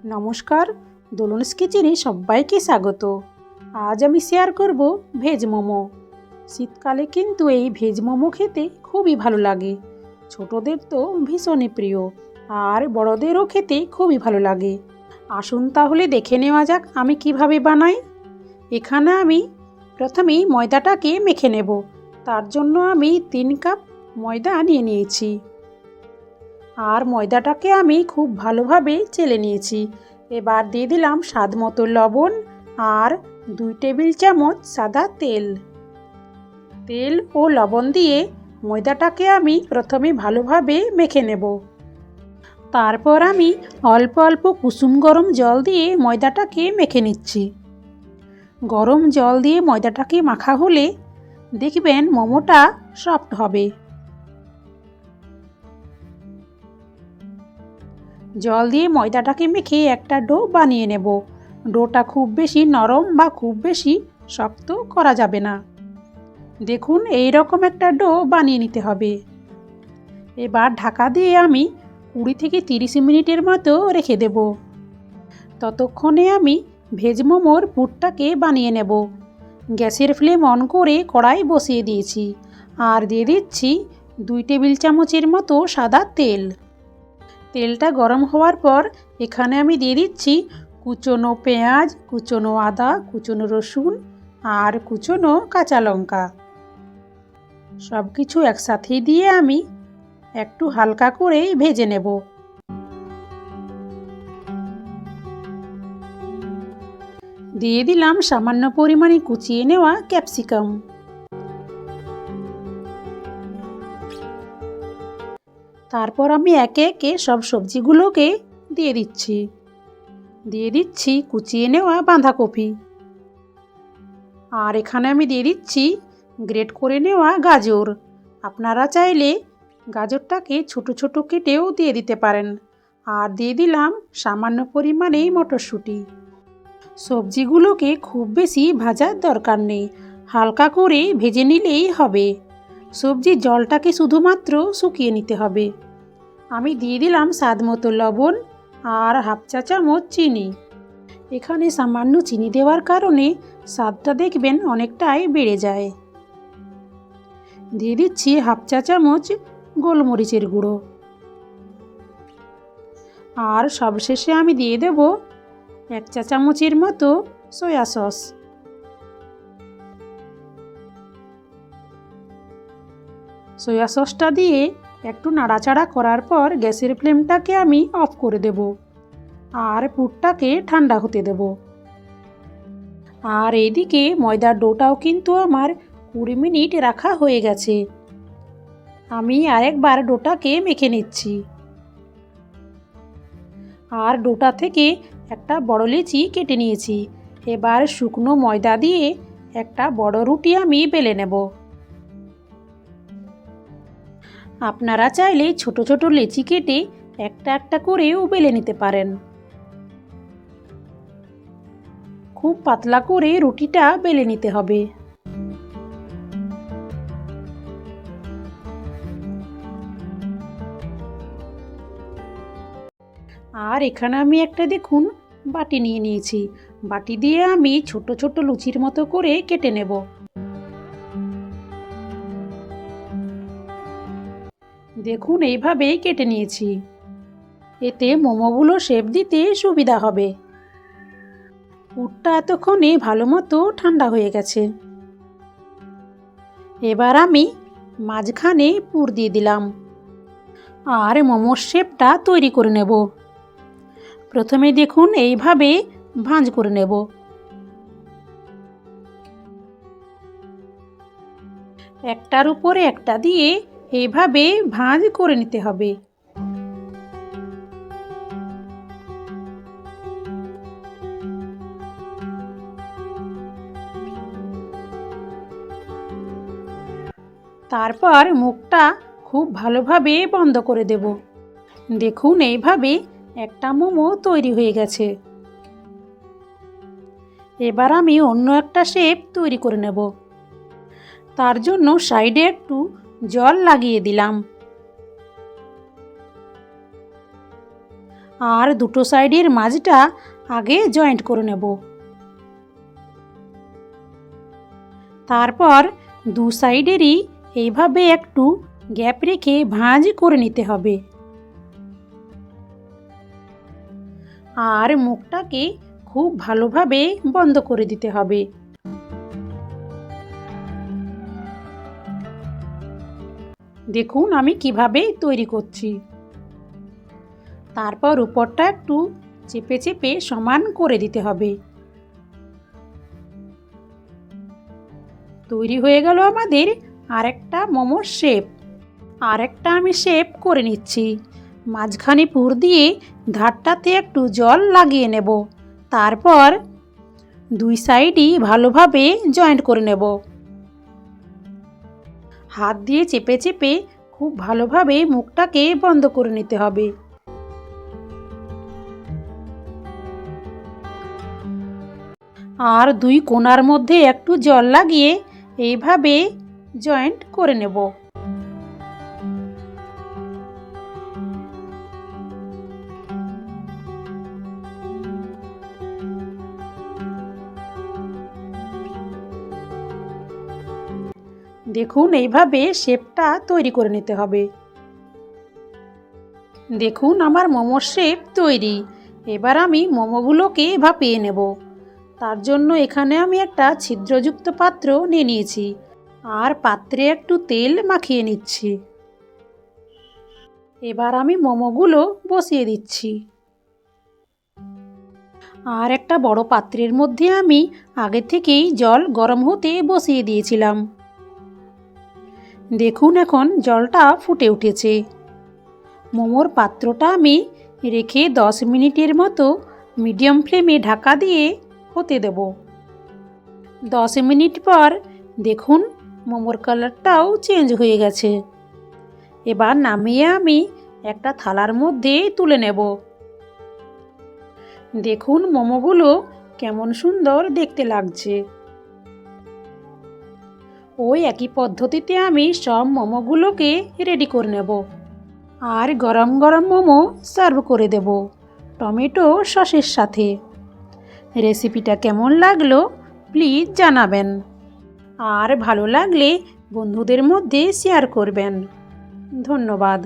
নমস্কার, দোলনস কিচেনে সবাইকে স্বাগত। আজ আমি শেয়ার করব ভেজ মোমো। শীতকালে কিন্তু এই ভেজ মোমো খেতে খুবই ভালো লাগে। ছোটদের তো ভীষণই প্রিয়, আর বড়দেরও খেতে খুবই ভালো লাগে। আসুন তাহলে দেখে নেওয়া যাক আমি কিভাবে বানাই। এখানে আমি প্রথমেই ময়দাটাকে মেখে নেব। তার জন্য আমি 3 কাপ ময়দা নিয়ে নিয়েছি। আর ময়দাটাকে আমি খুব ভালোভাবে চেলে নিয়েছি। এবার দিয়ে দিলাম স্বাদ মতো লবণ আর 2 টেবিল চামচ সাদা তেল। তেল ও লবণ দিয়ে ময়দাটাকে আমি প্রথমে ভালোভাবে মেখে নেব। তারপর আমি অল্প অল্প কুসুম গরম জল দিয়ে ময়দাটাকে মেখে নিচ্ছি। গরম জল দিয়ে ময়দাটাকে মাখা হলে দেখবেন মোমোটা সফট হবে। জল দিয়ে ময়দাটাকে মেখে একটা ডো বানিয়ে নেব। ডোটা খুব বেশি নরম বা খুব বেশি শক্ত করা যাবে না। দেখুন এই রকম একটা ডো বানিয়ে নিতে হবে। এবার ঢাকা দিয়ে আমি 20 থেকে 30 মিনিটের মতো রেখে দেব। ততক্ষণে আমি ভেজ মোমোর পুরটাকে বানিয়ে নেব। গ্যাসের ফ্লেম অন করে কড়াই বসিয়ে দিয়েছি আর দিয়ে দিচ্ছি 2 টেবিল চামচের মতো সাদা তেল। তেলটা গরম হওয়ার পর এখানে আমি দিয়ে দিচ্ছি কুচনো পেঁয়াজ, কুচনো আদা, কুচনো রসুন আর কুচনো কাঁচা লঙ্কা। সব কিছু একসাথে দিয়ে আমি একটু হালকা করে ভেজে নেব। দিয়ে দিলাম সামান্য পরিমাণে কুচিয়ে নেওয়া ক্যাপসিকাম। তারপর আমি একে একে সব সবজিগুলোকে দিয়ে দিচ্ছি কুচিয়ে নেওয়া বাঁধাকপি। আর এখানে আমি দিয়ে দিচ্ছি গ্রেট করে নেওয়া গাজর। আপনারা চাইলে গাজরটাকে ছোট ছোট কেটেও দিয়ে দিতে পারেন। আর দিয়ে দিলাম সামান্য পরিমাণে মটরশুঁটি। সবজিগুলোকে খুব বেশি ভাজার দরকার নেই, হালকা করে ভেজে নিলেই হবে। সবজির জলটাকে শুধুমাত্র শুকিয়ে নিতে হবে। আমি দিয়ে দিলাম স্বাদ মতো লবণ আর হাফ চা চামচ চিনি। এখানে সামান্য চিনি দেওয়ার কারণে স্বাদটা দেখবেন অনেকটাই বেড়ে যায়। দিয়ে দিচ্ছি হাফ চা চামচ গোলমরিচের গুঁড়ো। আর সবশেষে আমি দিয়ে দেব 1 চা চামচের মতো সয়া সস। সয়া সসটা দিয়ে একটু নাড়াচাড়া করার পর গ্যাসের ফ্লেমটাকে আমি অফ করে দেব আর পুরটাকে ঠান্ডা হতে দেব। আর এইদিকে ময়দার ডোটাও কিন্তু আমার 20 মিনিট রাখা হয়ে গেছে। আমি আরেকবার ডোটাকে মেখে নিচ্ছি। আর ডোটা থেকে একটা বড় লেচি কেটে নিয়েছি। এবার শুকনো ময়দা দিয়ে একটা বড় রুটি আমি বেলে নেব। আপনারা চাইলে ছোট ছোট লেচি কেটে একটা একটা করেও বেলে নিতে পারেন। খুব পাতলা করে রুটিটা বেলে নিতে হবে। আর এখানে আমি একটা দেখুন বাটি নিয়ে নিয়েছি। বাটি দিয়ে আমি ছোট ছোট লুচির মতো করে কেটে নেব। দেখুন এইভাবেই কেটে নিয়েছি। এতে মোমোগুলো শেপ দিতে সুবিধা হবে। পুরটা এতক্ষণে ভালো মতো ঠান্ডা হয়ে গেছে। এবার আমি মাঝখানে পুর দিয়ে দিলাম আর মোমোর শেপটা তৈরি করে নেব। প্রথমে দেখুন এইভাবে ভাঁজ করে নেব। একটার উপরে একটা দিয়ে এইভাবে ভাঁজ করে নিতে হবে। তারপর মুখটা খুব ভালোভাবে বন্ধ করে দেব। দেখুন এইভাবে একটা মোমো তৈরি হয়ে গেছে। এবার আমি অন্য একটা শেপ তৈরি করে নেব। তার জন্য সাইডে একটু জল লাগিয়ে দিলাম। আর দুটো সাইডের মাঝটা আগে জয়েন্ট করে নেব। তারপর দু সাইডেরই এইভাবে একটু গ্যাপ রেখে ভাঁজ করে নিতে হবে। আর মুখটাকে খুব ভালোভাবে বন্ধ করে দিতে হবে। দেখুন আমি কিভাবে তৈরি করছি। তারপর উপরটা একটু চেপে চেপে সমান করে দিতে হবে। তৈরি হয়ে গেল আমাদের আরেকটা মোমোর শেপ। আরেকটা আমি শেপ করে নিচ্ছি। মাঝখানে পুর দিয়ে ধারটাতে একটু জল লাগিয়ে নেব। তারপর দুই সাইডই ভালোভাবে জয়েন্ট করে নেব। হাত দিয়ে চেপে চেপে খুব ভালোভাবে মুখটাকে বন্ধ করে নিতে হবে। আর দুই কোণার মধ্যে একটু জল লাগিয়ে এইভাবে জয়েন্ট করে নেব। দেখুন এইভাবে শেপটা তৈরি করে নিতে হবে। দেখুন আমার মোমোর শেপ তৈরি। এবার আমি মোমোগুলোকে ভাপিয়ে নেব। তার জন্য এখানে আমি একটা ছিদ্রযুক্ত পাত্র নিয়ে নিয়েছি আর পাত্রে একটু তেল মাখিয়ে নিচ্ছি। এবার আমি মোমোগুলো বসিয়ে দিচ্ছি। আর একটা বড় পাত্রের মধ্যে আমি আগে থেকেই জল গরম হতে বসিয়ে দিয়েছিলাম। দেখুন এখন জলটা ফুটে উঠেছে। মোমোর পাত্রটা আমি রেখে 10 মিনিটের মতো মিডিয়াম ফ্লেমে ঢাকা দিয়ে হতে দেব। 10 মিনিট পর দেখুন মোমোর কালারটাও চেঞ্জ হয়ে গেছে। এবার নামিয়ে আমি একটা থালার মধ্যে তুলে নেব। দেখুন মোমোগুলো কেমন সুন্দর দেখতে লাগছে। ওই একই পদ্ধতিতে আমি সব মোমোগুলোকে রেডি করে নেব। আর গরম গরম মোমো সার্ভ করে দেব টমেটো সসের সাথে। রেসিপিটা কেমন লাগলো প্লিজ জানাবেন। আর ভালো লাগলে বন্ধুদের মধ্যে শেয়ার করবেন। ধন্যবাদ।